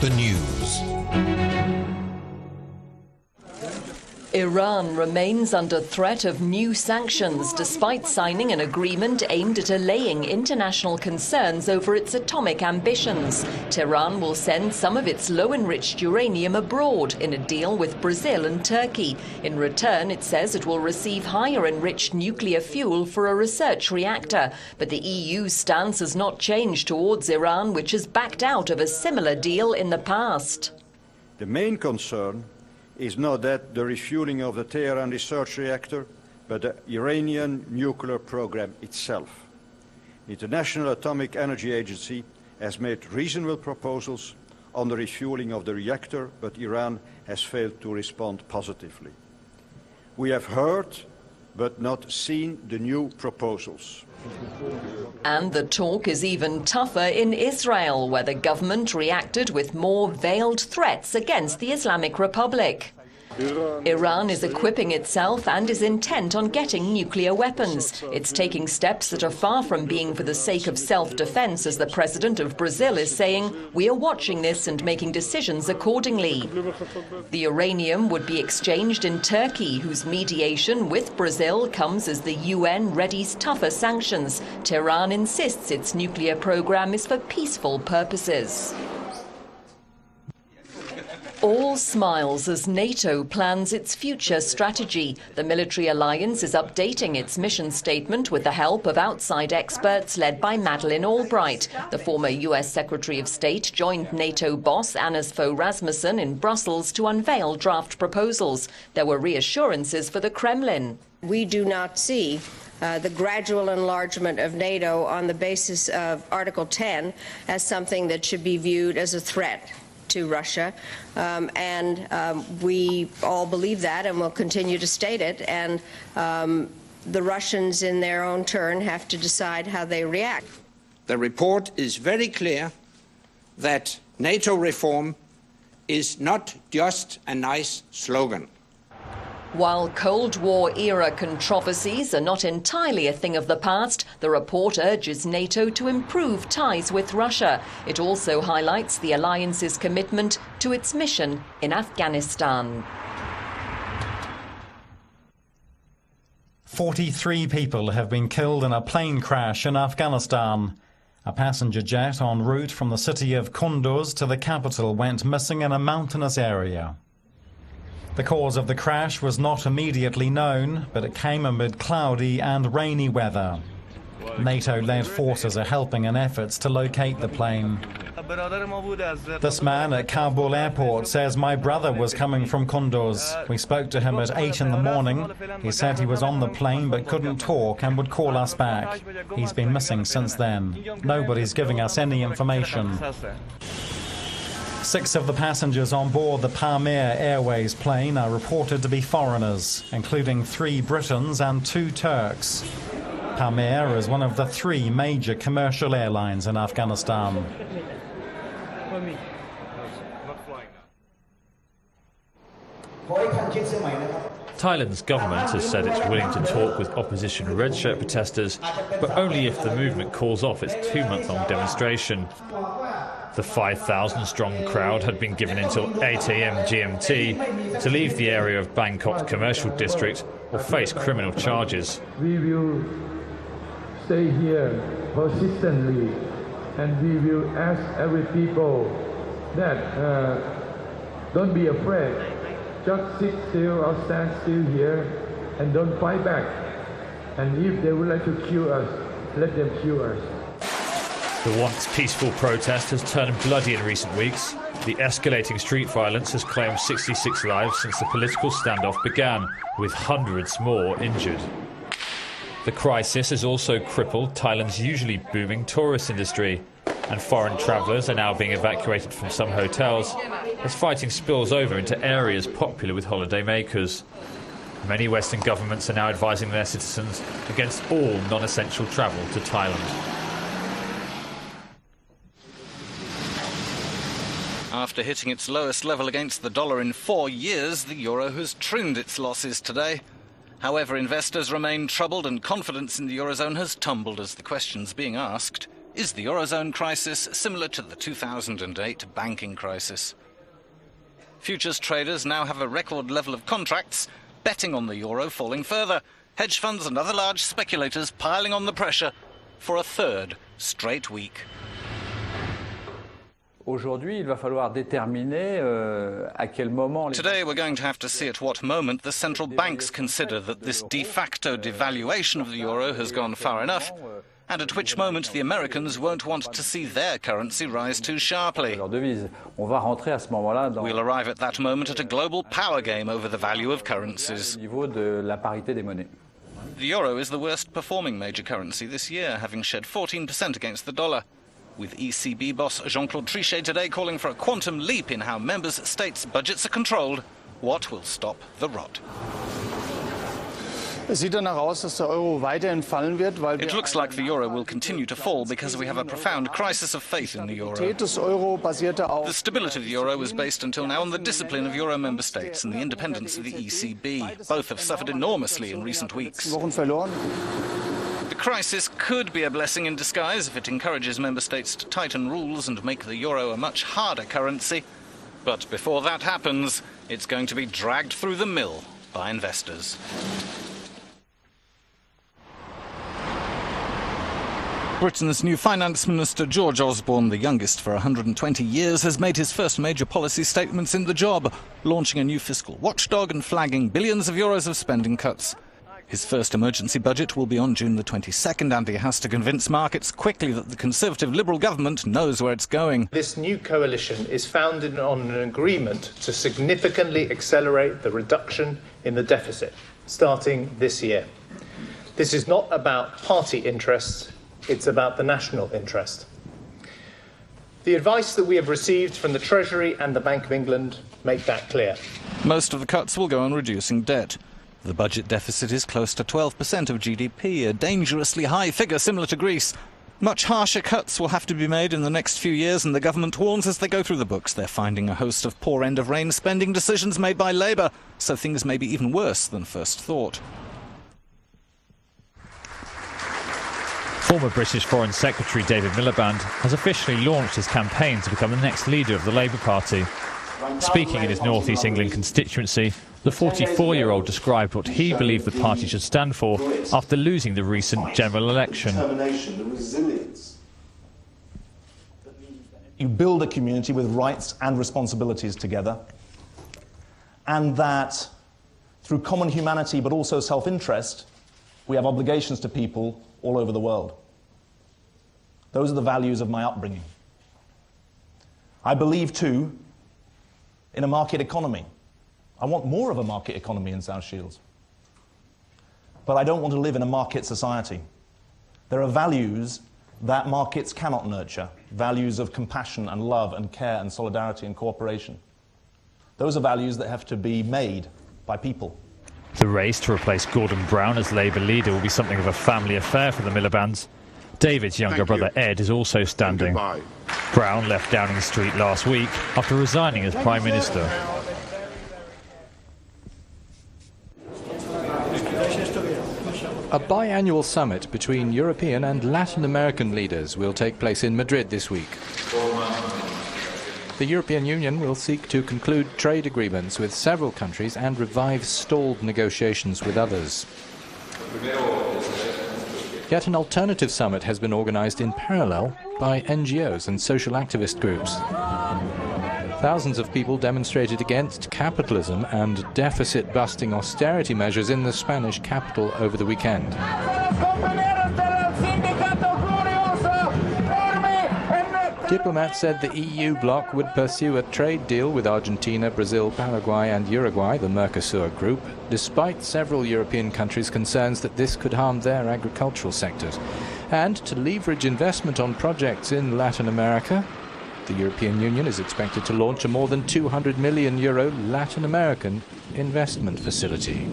the news. Iran remains under threat of new sanctions despite signing an agreement aimed at allaying international concerns over its atomic ambitions. Tehran will send some of its low-enriched uranium abroad in a deal with Brazil and Turkey. In return, it says it will receive higher-enriched nuclear fuel for a research reactor. But the EU's stance has not changed towards Iran, which has backed out of a similar deal in the past. The main concern is not that the refueling of the Tehran research reactor, but the Iranian nuclear program itself. The International Atomic Energy Agency has made reasonable proposals on the refueling of the reactor, but Iran has failed to respond positively. We have heard, but not seen the new proposals. And the talk is even tougher in Israel, where the government reacted with more veiled threats against the Islamic Republic. Iran is equipping itself and is intent on getting nuclear weapons. It's taking steps that are far from being for the sake of self-defense, as the president of Brazil is saying, "We are watching this and making decisions accordingly." The uranium would be exchanged in Turkey, whose mediation with Brazil comes as the UN readies tougher sanctions. Tehran insists its nuclear program is for peaceful purposes. All smiles as NATO plans its future strategy. The military alliance is updating its mission statement with the help of outside experts led by Madeleine Albright. The former US Secretary of State joined NATO boss Anders Fogh Rasmussen in Brussels to unveil draft proposals. There were reassurances for the Kremlin. We do not see the gradual enlargement of NATO on the basis of Article 10 as something that should be viewed as a threat to Russia, and we all believe that and will continue to state it, and the Russians in their own turn have to decide how they react. The report is very clear that NATO reform is not just a nice slogan. While Cold War-era controversies are not entirely a thing of the past, the report urges NATO to improve ties with Russia. It also highlights the alliance's commitment to its mission in Afghanistan. 43 people have been killed in a plane crash in Afghanistan. A passenger jet en route from the city of Kunduz to the capital went missing in a mountainous area. The cause of the crash was not immediately known, but it came amid cloudy and rainy weather. NATO-led forces are helping in efforts to locate the plane. This man at Kabul airport says, "My brother was coming from Kunduz. We spoke to him at 8 in the morning. He said he was on the plane but couldn't talk and would call us back. He's been missing since then. Nobody's giving us any information." 6 of the passengers on board the Pamir Airways plane are reported to be foreigners, including 3 Britons and 2 Turks. Pamir is one of the 3 major commercial airlines in Afghanistan. Thailand's government has said it's willing to talk with opposition red shirt protesters, but only if the movement calls off its 2-month-long demonstration. The 5,000-strong crowd had been given until 8 a.m. GMT to leave the area of Bangkok's commercial district or face criminal charges. We will stay here persistently, and we will ask every people that don't be afraid. Just sit still or stand still here and don't fight back. And if they would like to kill us, let them kill us. The once peaceful protest has turned bloody in recent weeks. The escalating street violence has claimed 66 lives since the political standoff began, with hundreds more injured. The crisis has also crippled Thailand's usually booming tourist industry, and foreign travellers are now being evacuated from some hotels as fighting spills over into areas popular with holidaymakers. Many Western governments are now advising their citizens against all non-essential travel to Thailand. After hitting its lowest level against the dollar in 4 years, the euro has trimmed its losses today. However, investors remain troubled and confidence in the eurozone has tumbled as the questions being asked: Is the Eurozone crisis similar to the 2008 banking crisis? Futures traders now have a record level of contracts, betting on the euro falling further. Hedge funds and other large speculators piling on the pressure for a third straight week. Today we're going to have to see at what moment the central banks consider that this de facto devaluation of the euro has gone far enough, and at which moment the Americans won't want to see their currency rise too sharply. We'll arrive at that moment at a global power game over the value of currencies. The euro is the worst performing major currency this year, having shed 14% against the dollar, with ECB boss Jean-Claude Trichet today calling for a quantum leap in how member states' budgets are controlled. What will stop the rot? It looks like the euro will continue to fall because we have a profound crisis of faith in the euro. The stability of the euro was based until now on the discipline of euro member states and the independence of the ECB. Both have suffered enormously in recent weeks. The crisis could be a blessing in disguise if it encourages member states to tighten rules and make the euro a much harder currency. But before that happens, it's going to be dragged through the mill by investors. Britain's new Finance Minister, George Osborne, the youngest for 120 years, has made his first major policy statements in the job, launching a new fiscal watchdog and flagging billions of euros of spending cuts. His first emergency budget will be on June the 22nd, and he has to convince markets quickly that the Conservative Liberal government knows where it's going. This new coalition is founded on an agreement to significantly accelerate the reduction in the deficit, starting this year. This is not about party interests, it's about the national interest. The advice that we have received from the Treasury and the Bank of England make that clear. Most of the cuts will go on reducing debt. The budget deficit is close to 12% of GDP, a dangerously high figure similar to Greece. Much harsher cuts will have to be made in the next few years, and the government warns as they go through the books they're finding a host of poor end-of-reign spending decisions made by Labour, so things may be even worse than first thought. Former British Foreign Secretary David Miliband has officially launched his campaign to become the next leader of the Labour Party. Speaking in his North East England constituency, the 44-year-old described what he believed the party should stand for after losing the recent general election. You build a community with rights and responsibilities together, and that through common humanity but also self-interest, we have obligations to people all over the world. Those are the values of my upbringing. I believe, too, in a market economy. I want more of a market economy in South Shields. But I don't want to live in a market society. There are values that markets cannot nurture, values of compassion and love and care and solidarity and cooperation. Those are values that have to be made by people. The race to replace Gordon Brown as Labour leader will be something of a family affair for the Milibands. David's younger brother Ed is also standing. Brown left Downing Street last week after resigning as Prime Minister. A biannual summit between European and Latin American leaders will take place in Madrid this week. The European Union will seek to conclude trade agreements with several countries and revive stalled negotiations with others. Yet an alternative summit has been organised in parallel by NGOs and social activist groups. Thousands of people demonstrated against capitalism and deficit-busting austerity measures in the Spanish capital over the weekend. Diplomats said the EU bloc would pursue a trade deal with Argentina, Brazil, Paraguay and Uruguay, the Mercosur group, despite several European countries' concerns that this could harm their agricultural sectors. And to leverage investment on projects in Latin America, the European Union is expected to launch a more than €200 million Latin American investment facility.